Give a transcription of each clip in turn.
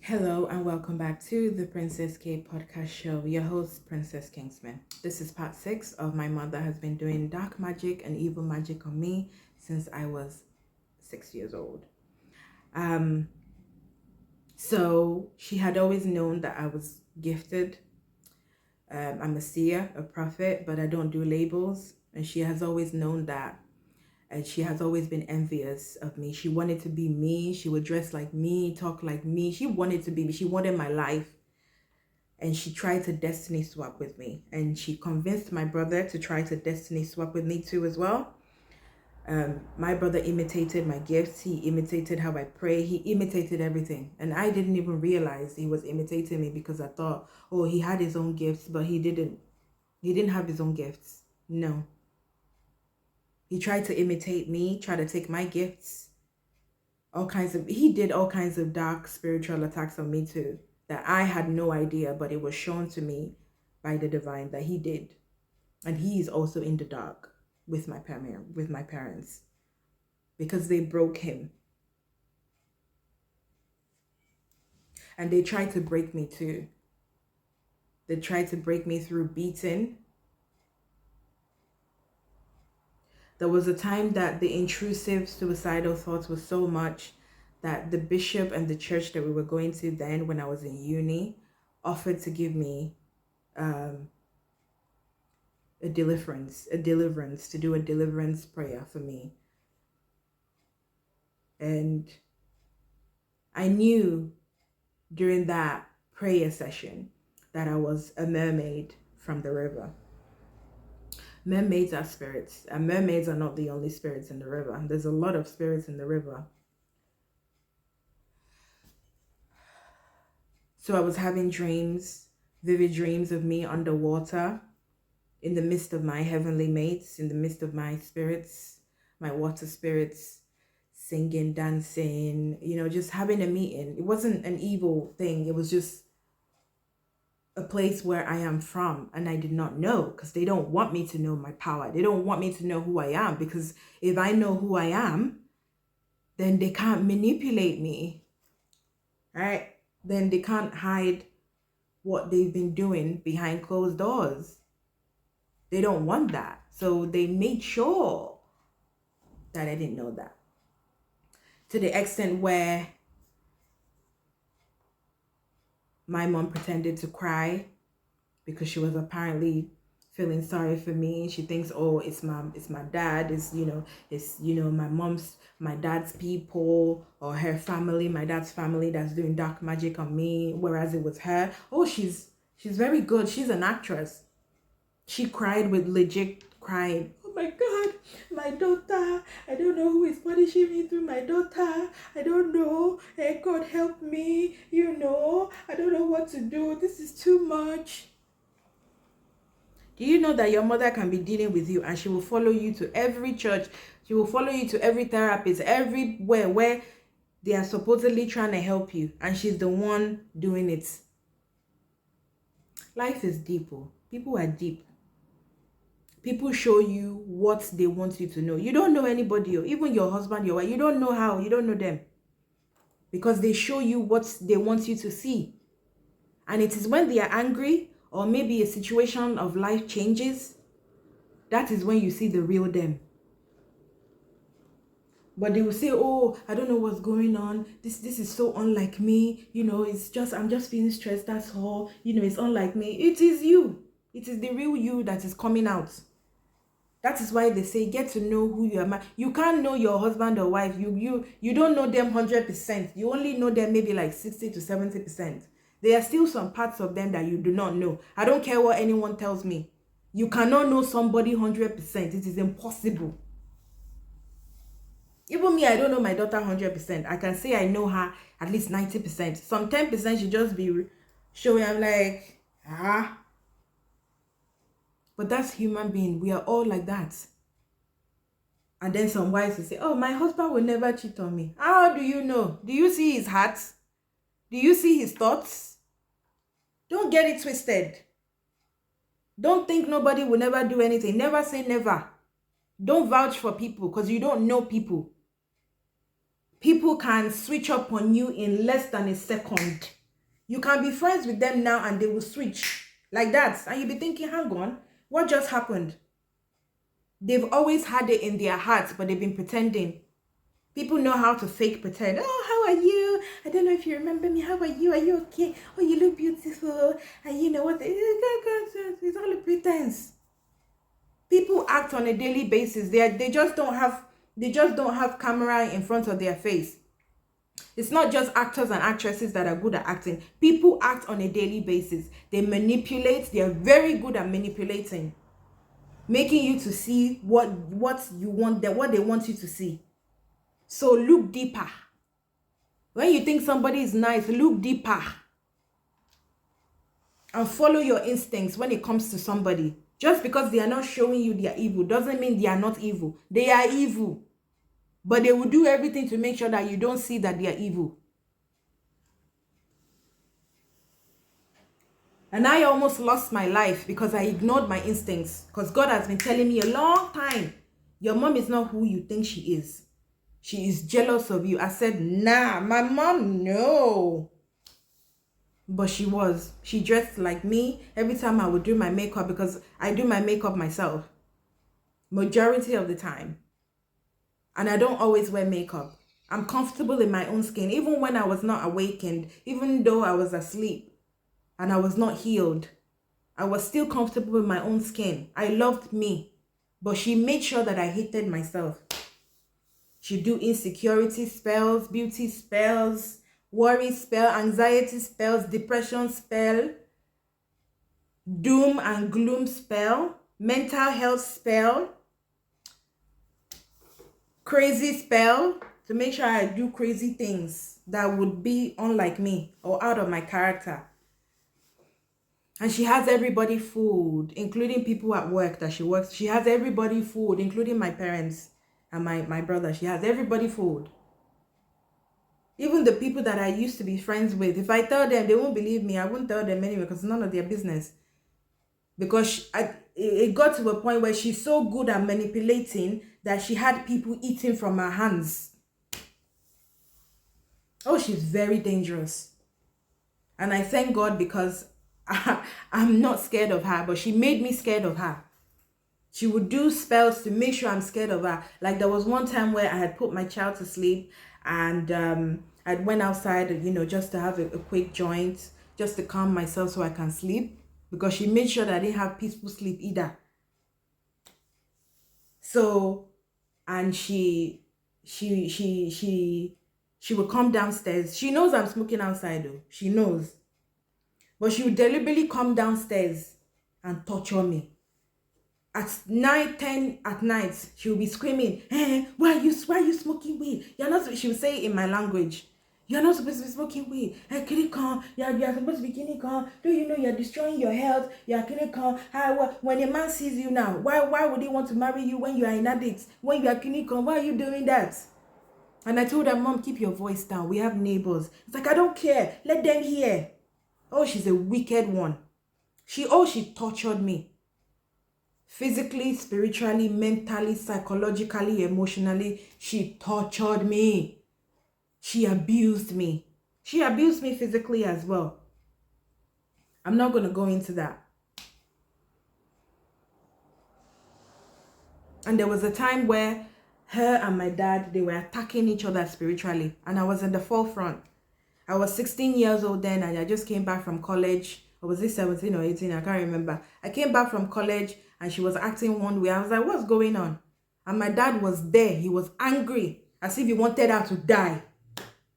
Hello and welcome back to the Princess K podcast show. Your host, Princess Kingsman. This is part 6 of my mother has been doing dark magic and evil magic on me since I was 6 years old. So she had always known that I was gifted. I'm a seer, a prophet, but I don't do labels. And she has always known that. And she has always been envious of me. She wanted to be me. She would dress like me, talk like me. She wanted to be me. She wanted my life. And she tried to destiny swap with me. And she convinced my brother to try to destiny swap with me too as well. My brother imitated my gifts. He imitated how I pray. He imitated everything. And I didn't even realize he was imitating me because I thought, oh, he had his own gifts, but he didn't. He didn't have his own gifts. No. He tried to imitate me, try to take my gifts. He did all kinds of dark spiritual attacks on me too, that I had no idea, but it was shown to me by the divine that he did. And he is also in the dark with my parents because they broke him. And they tried to break me too. They tried to break me through beating. There was a time that the intrusive suicidal thoughts was so much that the bishop and the church that we were going to then when I was in uni offered to give me a deliverance, to do a deliverance prayer for me. And I knew during that prayer session that I was a mermaid from the river. Mermaids are spirits, and mermaids are not the only spirits in the river. There's a lot of spirits in the river. So I was having dreams, vivid dreams of me underwater, in the midst of my heavenly mates, in the midst of my spirits, my water spirits, singing, dancing, just having a meeting. It wasn't an evil thing. It was just a place where I am from, and I did not know because they don't want me to know my power. They don't want me to know who I am, because if I know who I am, then they can't manipulate me, right? Then they can't hide what they've been doing behind closed doors. They don't want that. So they made sure that I didn't know that, to the extent where my mom pretended to cry because she was apparently feeling sorry for me. She thinks, oh, it's my dad, it's my dad's people, or her family, my dad's family, that's doing dark magic on me, whereas it was her. Oh, she's very good. She's an actress. She cried with legit crying. Oh my God, my daughter. I don't know who is punishing me through my daughter. I don't know. Hey, God help me. I don't know what to do. This is too much. Do you know that your mother can be dealing with you and she will follow you to every church? She will follow you to every therapist, everywhere where they are supposedly trying to help you, and she's the one doing it. Life is deep. People are deep. People show you what they want you to know. You don't know anybody, even your husband, your wife. You don't know how. You don't know them. Because they show you what they want you to see. And it is when they are angry, or maybe a situation of life changes, that is when you see the real them. But they will say, oh, I don't know what's going on. This is so unlike me. I'm just feeling stressed. That's all. It's unlike me. It is you. It is the real you that is coming out. That is why they say, get to know who you are. You can't know your husband or wife. You don't know them 100%. You only know them maybe like 60 to 70%. There are still some parts of them that you do not know. I don't care what anyone tells me. You cannot know somebody 100%. It is impossible. Even me, I don't know my daughter 100%. I can say I know her at least 90%. Some 10% should just be showing. I'm like, But that's human being. We are all like that. And then some wives will say, oh, my husband will never cheat on me. How do you know? Do you see his heart? Do you see his thoughts? Don't get it twisted. Don't think nobody will never do anything. Never say never. Don't vouch for people because you don't know people. People can switch up on you in less than a second. You can be friends with them now and they will switch like that. And you'll be thinking, hang on, what just happened? They've always had it in their hearts, but they've been pretending. People know how to fake pretend. Oh, how are you? I don't know if you remember me. How are you? Are you okay? Oh, you look beautiful. And you know what? It's all a pretense. People act on a daily basis. They just don't have camera in front of their face. It's not just actors and actresses that are good at acting. People act on a daily basis. They manipulate. They are very good at manipulating, making you to see what you want, what they want you to see. So look deeper. When you think somebody is nice, look deeper. And follow your instincts when it comes to somebody. Just because they are not showing you they are evil doesn't mean they are not evil. They are evil. But they will do everything to make sure that you don't see that they are evil. And I almost lost my life because I ignored my instincts. Because God has been telling me a long time, your mom is not who you think she is. She is jealous of you. I said, nah, my mom, no. But she was. She dressed like me every time I would do my makeup, because I do my makeup myself. Majority of the time. And I don't always wear makeup. I'm comfortable in my own skin. Even when I was not awakened, even though I was asleep and I was not healed, I was still comfortable in my own skin. I loved me. But she made sure that I hated myself. She'd do insecurity spells, beauty spells, worry spell, anxiety spells, depression spell, doom and gloom spell, mental health spell, crazy spell, to make sure I do crazy things that would be unlike me or out of my character. And she has everybody fooled, including people at work that she works. She has everybody fooled, including my parents and my brother. She has everybody fooled. Even the people that I used to be friends with, if I tell them, they won't believe me. I won't tell them anyway, because it's none of their business. Because it got to a point where she's so good at manipulating that she had people eating from her hands. Oh, she's very dangerous. And I thank God, because I'm not scared of her, but she made me scared of her. She would do spells to make sure I'm scared of her. Like, there was one time where I had put my child to sleep, and I went outside, just to have a quick joint, just to calm myself so I can sleep, because she made sure that I didn't have peaceful sleep either. So, and she would come downstairs. She knows I'm smoking outside though. She knows. But she would deliberately come downstairs and torture me. At 9, 10 at night, she would be screaming, "Hey, why are you smoking weed? You're not," she would say it in my language, "You're not supposed to be smoking weed. Hey, Kirikon, you're supposed to be Kirikon. Do you know you're destroying your health? You're Kirikon. When a man sees you now, why would he want to marry you when you are an addict? When you are Kirikon, why are you doing that?" And I told her, "Mom, keep your voice down. We have neighbors." It's like, "I don't care. Let them hear." Oh, she's a wicked one. She tortured me. Physically, spiritually, mentally, psychologically, emotionally, she tortured me. She abused me. She abused me physically as well. I'm not going to go into that. And there was a time where her and my dad, they were attacking each other spiritually. And I was in the forefront. I was 16 years old then, and I just came back from college. Or was it 17 or 18? I can't remember. I came back from college, and she was acting one way. I was like, what's going on? And my dad was there. He was angry, as if he wanted her to die.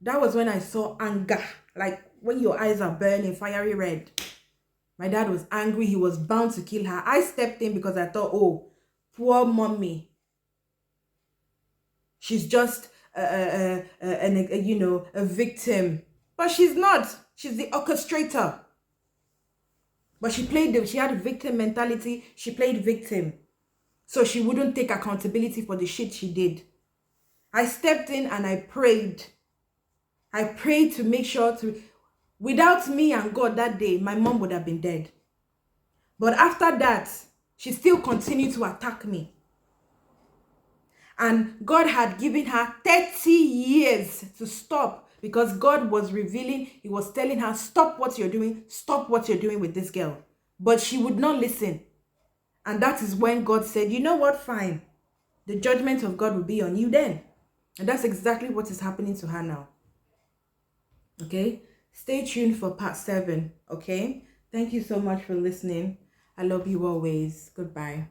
That was when I saw anger. Like when your eyes are burning, fiery red. My dad was angry. He was bound to kill her. I stepped in because I thought, oh, poor mommy. She's just a victim. But she's not. She's the orchestrator. But she had a victim mentality. She played victim. So she wouldn't take accountability for the shit she did. I stepped in and I prayed. I prayed to make sure without me and God that day, my mom would have been dead. But after that, she still continued to attack me. And God had given her 30 years to stop, because God was revealing, he was telling her, stop what you're doing with this girl. But she would not listen. And that is when God said, you know what, fine. The judgment of God will be on you then. And that's exactly what is happening to her now. Okay? Stay tuned for part 7. Okay? Thank you so much for listening. I love you always. Goodbye.